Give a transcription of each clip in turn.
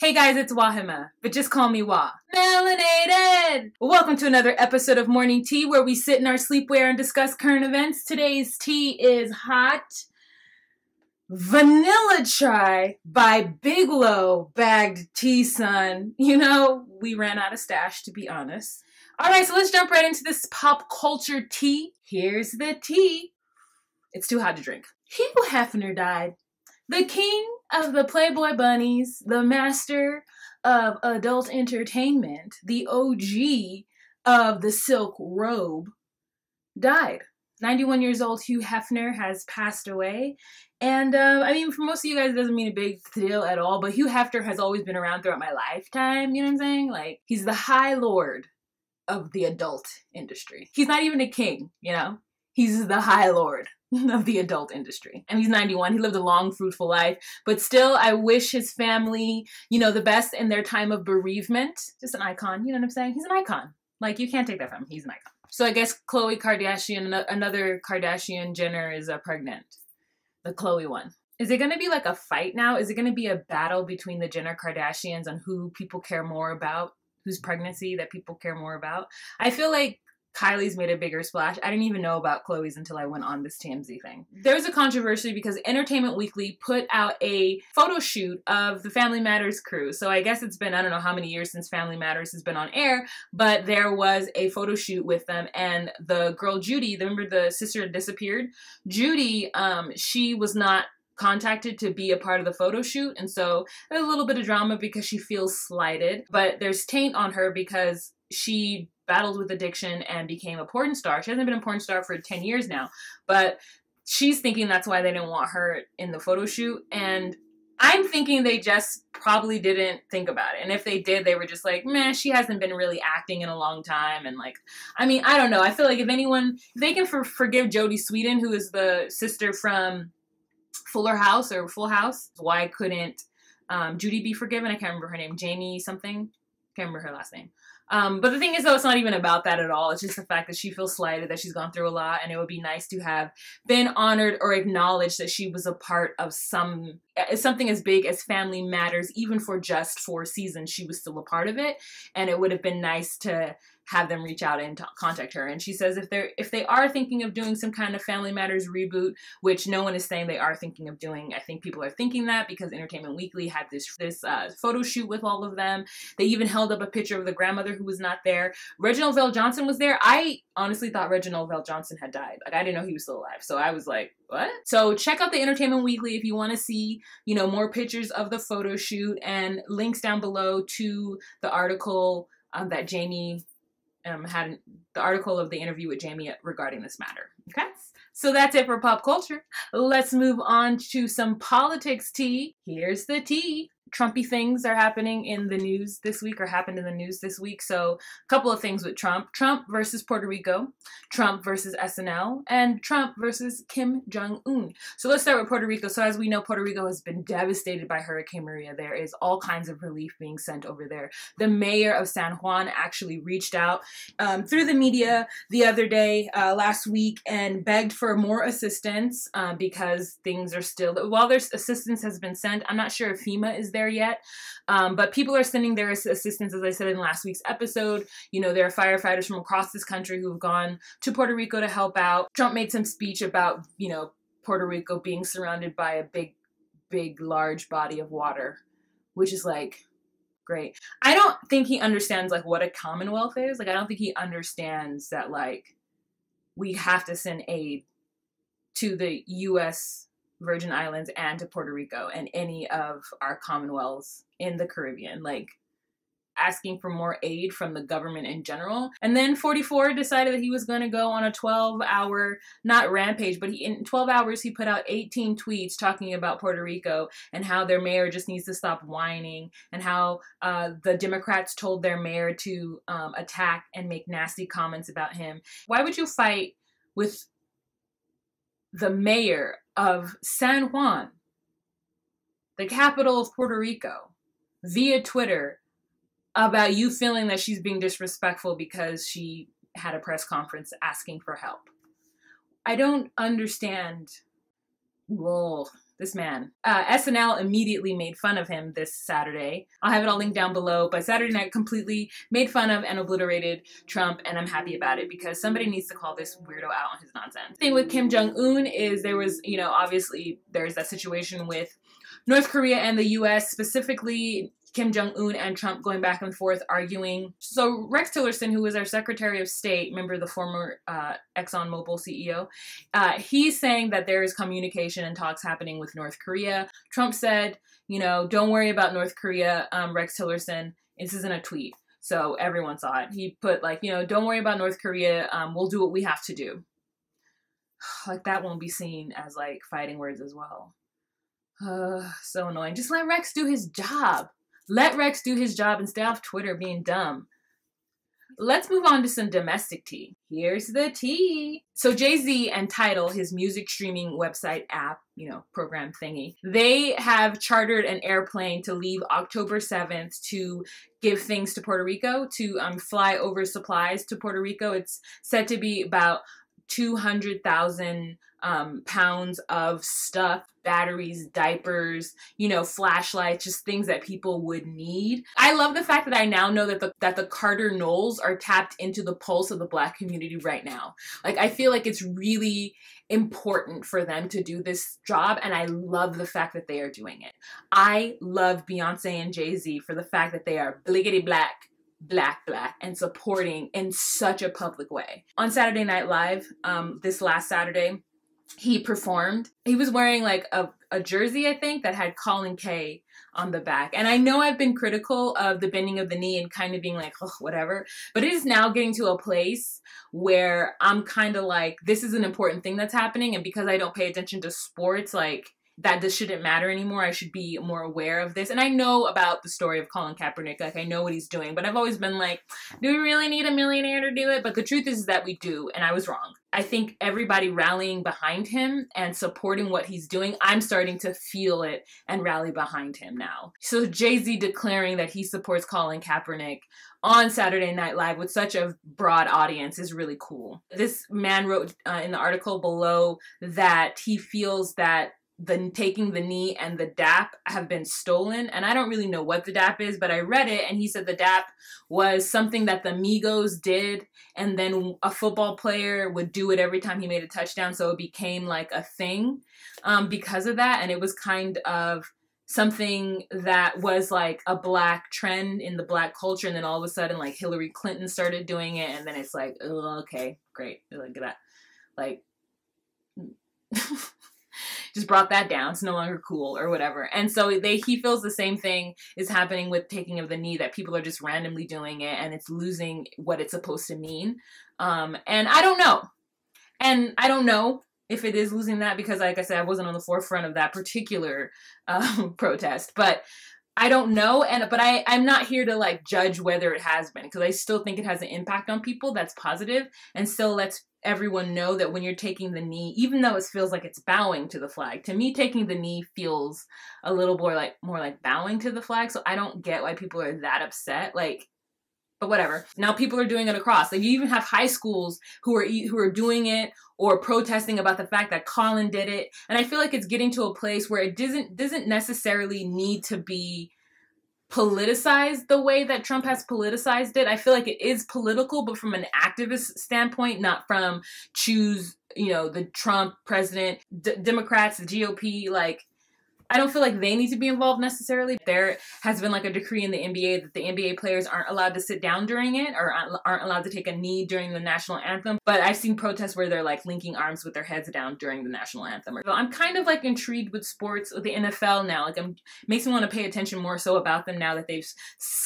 Hey guys, it's Wahima, but just call me Wah. Melanated! Welcome to another episode of Morning Tea, where we sit in our sleepwear and discuss current events. Today's tea is hot vanilla chai by Bigelow bagged tea, son. You know, we ran out of stash, to be honest. Alright, so let's jump right into this pop culture tea. Here's the tea. It's too hot to drink. Hugh Hefner died. The king of the Playboy Bunnies, the master of adult entertainment, the OG of the silk robe, died. 91 years old, Hugh Hefner has passed away. And, I mean, for most of you guys, it doesn't mean a big deal at all, but Hugh Hefner has always been around throughout my lifetime, you know what I'm saying? Like, he's the high lord of the adult industry. He's not even a king, you know? He's the high lord of the adult industry. And he's 91. He lived a long, fruitful life. But still, I wish his family, you know, the best in their time of bereavement. Just an icon. You know what I'm saying? He's an icon. Like, you can't take that from him. He's an icon. So I guess Khloe Kardashian, another Kardashian Jenner, is pregnant. The Khloe one. Is it going to be like a fight now? Is it going to be a battle between the Jenner Kardashians on who people care more about? Whose pregnancy that people care more about? I feel like Kylie's made a bigger splash. I didn't even know about Khloe's until I went on this TMZ thing. There was a controversy because Entertainment Weekly put out a photo shoot of the Family Matters crew. So I guess it's been, I don't know how many years since Family Matters has been on air, but there was a photo shoot with them, and the girl Judy, remember the sister that disappeared? Judy, she was not contacted to be a part of the photo shoot, and so there's a little bit of drama because she feels slighted, but there's taint on her because she battled with addiction and became a porn star. She hasn't been a porn star for 10 years now, but she's thinking that's why they didn't want her in the photo shoot, and I'm thinking they just probably didn't think about it, and if they did, they were just like, meh, she hasn't been really acting in a long time, and like, I mean, I don't know, I feel like if they can forgive Jodie Sweetin, who is the sister from Fuller House or Full House, why couldn't Judy be forgiven? I can't remember her name. Jamie something. Can't remember her last name. But the thing is, though, it's not even about that at all. It's just the fact that she feels slighted, that she's gone through a lot, and it would be nice to have been honored or acknowledged that she was a part of something as big as Family Matters. Even for just 4 seasons, she was still a part of it, and it would have been nice to have them reach out and contact her. And she says if they are thinking of doing some kind of Family Matters reboot, which no one is saying they are thinking of doing, I think people are thinking that because Entertainment Weekly had this photo shoot with all of them. They even held up a picture of the grandmother who was not there. Reginald VelJohnson was there. I honestly thought Reginald VelJohnson had died. Like, I didn't know he was still alive. So I was like, what? So check out the Entertainment Weekly if you want to see, you know, more pictures of the photo shoot, and links down below to the article that Jamie had, the article of the interview with Jamie regarding this matter. Okay? So that's it for pop culture. Let's move on to some politics tea. Here's the tea. Trumpy things are happening in the news this week, or happened in the news this week. So a couple of things with Trump. Trump versus Puerto Rico, Trump versus SNL, and Trump versus Kim Jong-un. So let's start with Puerto Rico. So as we know, Puerto Rico has been devastated by Hurricane Maria. There is all kinds of relief being sent over there. The mayor of San Juan actually reached out through the media the other day, last week, and begged for more assistance because things are still, while there's assistance has been sent, I'm not sure if FEMA is there yet, but people are sending their assistance. As I said in last week's episode, you know, there are firefighters from across this country who have gone to Puerto Rico to help out. Trump made some speech about, you know, Puerto Rico being surrounded by a big, large body of water, which is like, great. I don't think he understands like what a commonwealth is. Like, I don't think he understands that like we have to send aid to the U.S. Virgin Islands and to Puerto Rico and any of our commonwealths in the Caribbean, like asking for more aid from the government in general. And then 44 decided that he was going to go on a 12-hour, not rampage, but in 12 hours he put out 18 tweets talking about Puerto Rico and how their mayor just needs to stop whining, and how the Democrats told their mayor to attack and make nasty comments about him. Why would you fight with the mayor of San Juan, the capital of Puerto Rico, via Twitter about you feeling that she's being disrespectful because she had a press conference asking for help? I don't understand. Well, This man. SNL immediately made fun of him this Saturday. I'll have it all linked down below, but Saturday Night completely made fun of and obliterated Trump, and I'm happy about it because somebody needs to call this weirdo out on his nonsense. The thing with Kim Jong-un is there was, you know, obviously there's that situation with North Korea and the US, specifically Kim Jong-un and Trump going back and forth arguing. So Rex Tillerson, who was our Secretary of State, remember the former ExxonMobil CEO, he's saying that there is communication and talks happening with North Korea. Trump said, you know, don't worry about North Korea, Rex Tillerson. This isn't a tweet, so everyone saw it. He put like, you know, don't worry about North Korea. We'll do what we have to do. Like that won't be seen as like fighting words as well. So annoying. Just let Rex do his job. Let Rex do his job and stay off Twitter being dumb. Let's move on to some domestic tea. Here's the tea. So Jay-Z and Tidal, his music streaming website app, you know, program thingy, they have chartered an airplane to leave October 7th to give things to Puerto Rico, to fly over supplies to Puerto Rico. It's said to be about 200,000 pounds of stuff, batteries, diapers, you know, flashlights, just things that people would need. I love the fact that I now know that the Carter Knowles are tapped into the pulse of the Black community right now. Like, I feel like it's really important for them to do this job, and I love the fact that they are doing it. I love Beyonce and Jay-Z for the fact that they are bliggity black, and supporting in such a public way. On Saturday Night Live, this last Saturday, he performed. He was wearing like a jersey, I think, that had Colin K on the back. And I know I've been critical of the bending of the knee and kind of being like, oh, whatever. But it is now getting to a place where I'm kind of like, this is an important thing that's happening. And because I don't pay attention to sports, like, that this shouldn't matter anymore. I should be more aware of this. And I know about the story of Colin Kaepernick. Like, I know what he's doing, but I've always been like, do we really need a millionaire to do it? But the truth is that we do, and I was wrong. I think everybody rallying behind him and supporting what he's doing, I'm starting to feel it and rally behind him now. So Jay-Z declaring that he supports Colin Kaepernick on Saturday Night Live with such a broad audience is really cool. This man wrote in the article below that he feels that taking the knee and the dap have been stolen. And I don't really know what the dap is, but I read it and he said the dap was something that the Migos did, and then a football player would do it every time he made a touchdown, so it became like a thing because of that. And it was kind of something that was like a Black trend in the Black culture, and then all of a sudden like Hillary Clinton started doing it, and then it's like, oh, okay, great, look at that, like just brought that down. It's no longer cool or whatever. And so he feels the same thing is happening with taking of the knee, that people are just randomly doing it and it's losing what it's supposed to mean. And I don't know. And I don't know if it is losing that because, like I said, I wasn't on the forefront of that particular protest. But I don't know, but I'm not here to like judge whether it has been, because I still think it has an impact on people that's positive, and still lets everyone know that when you're taking the knee, even though it feels like it's bowing to the flag, to me taking the knee feels a little more like bowing to the flag. So I don't get why people are that upset. Like, but whatever. Now people are doing it across. Like, you even have high schools who are doing it or protesting about the fact that Colin did it. And I feel like it's getting to a place where it doesn't necessarily need to be politicized the way that Trump has politicized it. I feel like it is political, but from an activist standpoint, not from choose, you know, the Trump president, Democrats, the GOP, like, I don't feel like they need to be involved necessarily. There has been like a decree in the NBA that the NBA players aren't allowed to sit down during it, or aren't allowed to take a knee during the national anthem. But I've seen protests where they're like linking arms with their heads down during the national anthem. So I'm kind of like intrigued with sports, with the NFL now. Like, makes me want to pay attention more so about them now that they've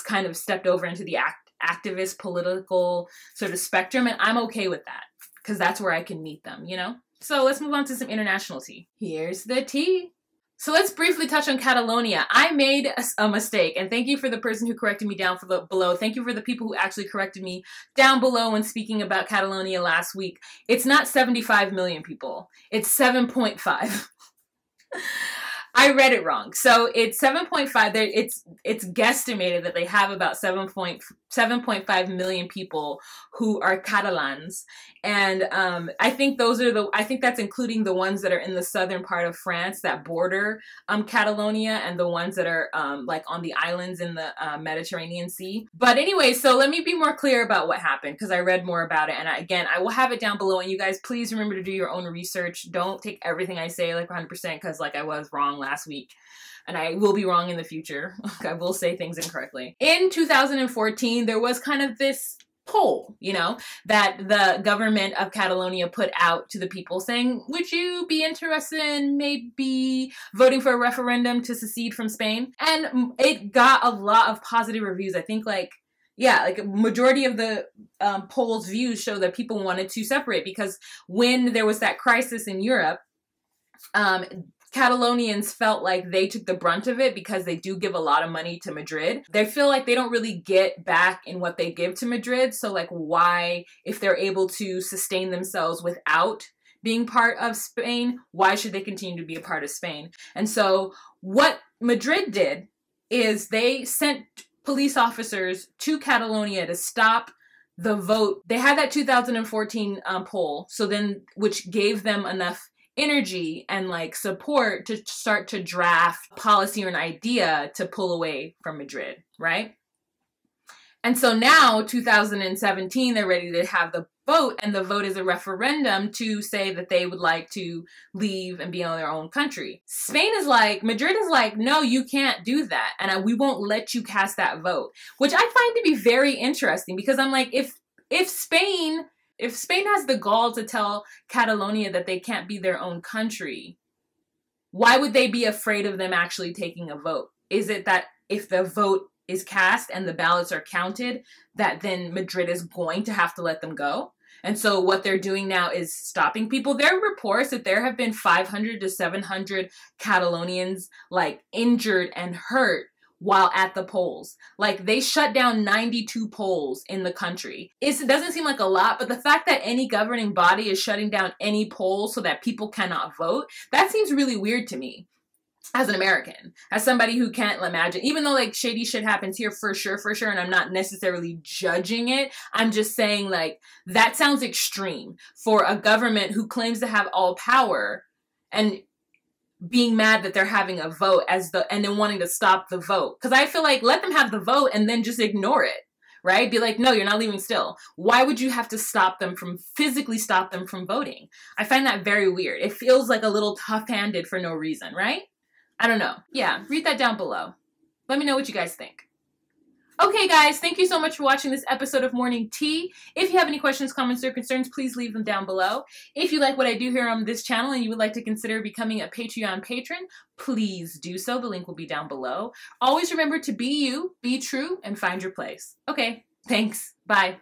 kind of stepped over into the activist political sort of spectrum. And I'm okay with that because that's where I can meet them, you know? So let's move on to some international tea. Here's the tea. So let's briefly touch on Catalonia. I made a mistake, and thank you for the person who corrected me down below. Thank you for the people who actually corrected me down below when speaking about Catalonia last week. It's not 75 million people. It's 7.5. I read it wrong. So it's 7.5. It's guesstimated that they have about 7.5 million people who are Catalans, and I think I think that's including the ones that are in the southern part of France that border Catalonia, and the ones that are like on the islands in the Mediterranean Sea. But anyway, so let me be more clear about what happened, because I read more about it, and again, I will have it down below. And you guys, please remember to do your own research. Don't take everything I say like 100%, because like I was wrong last week. And I will be wrong in the future. I will say things incorrectly. In 2014, there was kind of this poll, you know, that the government of Catalonia put out to the people saying, would you be interested in maybe voting for a referendum to secede from Spain? And it got a lot of positive reviews. I think like a majority of the poll's views show that people wanted to separate, because when there was that crisis in Europe, Catalonians felt like they took the brunt of it, because they do give a lot of money to Madrid. They feel like they don't really get back in what they give to Madrid. So like, why, if they're able to sustain themselves without being part of Spain, why should they continue to be a part of Spain? And so what Madrid did is they sent police officers to Catalonia to stop the vote. They had that 2014 poll, so then, which gave them enough energy and like support to start to draft policy or an idea to pull away from Madrid, right? And so now, 2017, they're ready to have the vote, and the vote is a referendum to say that they would like to leave and be on their own country. Spain is like, Madrid is like, no, you can't do that, and we won't let you cast that vote, which I find to be very interesting, because I'm like, if Spain has the gall to tell Catalonia that they can't be their own country, why would they be afraid of them actually taking a vote? Is it that if the vote is cast and the ballots are counted, that then Madrid is going to have to let them go? And so what they're doing now is stopping people. There are reports that there have been 500 to 700 Catalonians like injured and hurt while at the polls. Like, they shut down 92 polls in the country. It doesn't seem like a lot, but the fact that any governing body is shutting down any poll so that people cannot vote, that seems really weird to me as an American, as somebody who can't imagine, even though like shady shit happens here for sure, and I'm not necessarily judging it, I'm just saying like, that sounds extreme for a government who claims to have all power and being mad that they're having a vote and then wanting to stop the vote. Because I feel like, let them have the vote and then just ignore it, right? Be like, no, you're not leaving still. Why would you have to physically stop them from voting? I find that very weird. It feels like a little tough-handed for no reason, right? I don't know. Yeah, read that down below. Let me know what you guys think. Okay, guys, thank you so much for watching this episode of Morning Tea. If you have any questions, comments, or concerns, please leave them down below. If you like what I do here on this channel and you would like to consider becoming a Patreon patron, please do so. The link will be down below. Always remember to be you, be true, and find your place. Okay, thanks. Bye.